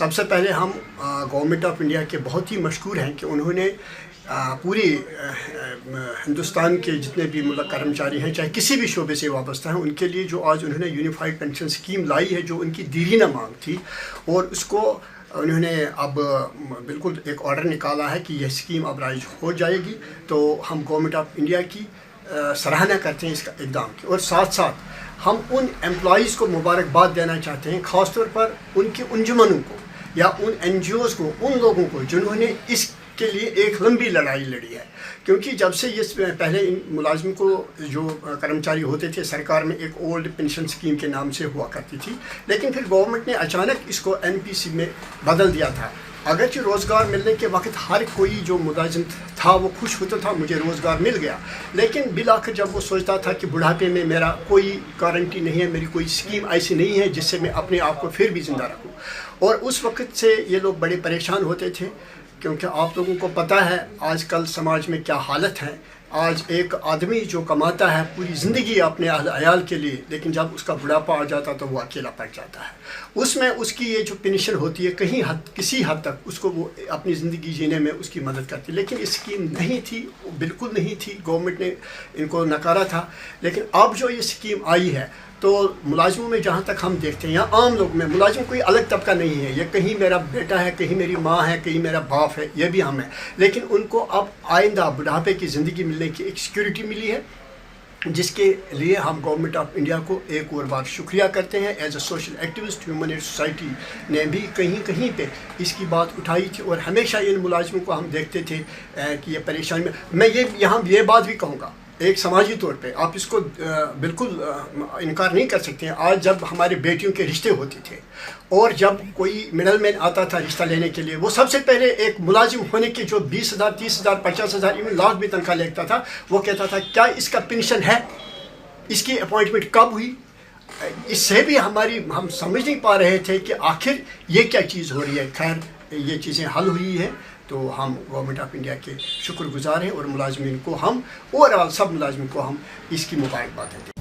सबसे पहले हम गवर्नमेंट ऑफ इंडिया के बहुत ही मशकूर हैं कि उन्होंने पूरी हिंदुस्तान के जितने भी मतलब कर्मचारी हैं, चाहे किसी भी शोबे से वाबस्ता हैं, उनके लिए जो आज उन्होंने यूनिफाइड पेंशन स्कीम लाई है, जो उनकी दीरीना मांग थी, और उसको उन्होंने अब बिल्कुल एक ऑर्डर निकाला है कि यह स्कीम अब राइज हो जाएगी। तो हम गवर्नमेंट ऑफ इंडिया की सराहना करते हैं इसका इक़दाम की, और साथ साथ हम उन एम्प्लॉइज़ को मुबारकबाद देना चाहते हैं, ख़ास तौर पर उनके अंजुमनों को या उन NGOs को, उन लोगों को जिन्होंने इसके लिए एक लंबी लड़ाई लड़ी है। क्योंकि जब से ये पहले इन मुलाजिम को जो कर्मचारी होते थे सरकार में एक ओल्ड पेंशन स्कीम के नाम से हुआ करती थी, लेकिन फिर गवर्नमेंट ने अचानक इसको NPC में बदल दिया था। अगरचि रोज़गार मिलने के वक्त हर कोई जो मुलाजिम था वो खुश होता था, मुझे रोज़गार मिल गया, लेकिन बिल आखिर जब वो सोचता था कि बुढ़ापे में मेरा कोई गारंटी नहीं है, मेरी कोई स्कीम ऐसी नहीं है जिससे मैं अपने आप को फिर भी ज़िंदा रखूँ, और उस वक्त से ये लोग बड़े परेशान होते थे। क्योंकि आप लोगों को पता है आजकल समाज में क्या हालत है। आज एक आदमी जो कमाता है पूरी ज़िंदगी अपने अयाल के लिए, लेकिन जब उसका बुढ़ापा आ जाता तो वो अकेला पड़ जाता है। उसमें उसकी ये जो पेंशन होती है किसी हद तक उसको वो अपनी ज़िंदगी जीने में उसकी मदद करती है, लेकिन ये स्कीम नहीं थी, बिल्कुल नहीं थी, गवर्नमेंट ने इनको नकारा था। लेकिन अब जो ये स्कीम आई है तो मुलाजिमों में जहाँ तक हम देखते हैं, या आम लोग में, मुलाजिम कोई अलग तबका नहीं है, ये कहीं मेरा बेटा है, कहीं मेरी माँ है, कहीं मेरा बाप है, ये भी हम हैं, लेकिन उनको अब आइंदा बुढ़ापे की ज़िंदगी मिलने की एक सिक्योरिटी मिली है, जिसके लिए हम गवर्नमेंट ऑफ इंडिया को एक और बार शुक्रिया करते हैं। As a social activist human rights society ने भी कहीं कहीं पे इसकी बात उठाई थी, और हमेशा इन मुलाजिमों को हम देखते थे कि ये परेशानी में। मैं यहाँ ये बात भी कहूँगा, एक समाजी तौर पे आप इसको बिल्कुल इनकार नहीं कर सकते हैं। आज जब हमारे बेटियों के रिश्ते होते थे और जब कोई मिडल मैन आता था रिश्ता लेने के लिए, वो सबसे पहले एक मुलाजिम होने के जो 20,000, 30,000, 50,000, इवन लाख भी तनख्वाह लेता था, वो कहता था क्या इसका पेंशन है, इसकी अपॉइंटमेंट कब हुई। इससे भी हम समझ नहीं पा रहे थे कि आखिर ये क्या चीज़ हो रही है। खैर ये चीज़ें हल हुई है तो हम गवर्नमेंट ऑफ इंडिया के शुक्रगुजार हैं, और मुलाजमीन को हम ओवरऑल सब मुलाजमीन को हम इसकी मुबारकबाद देते हैं।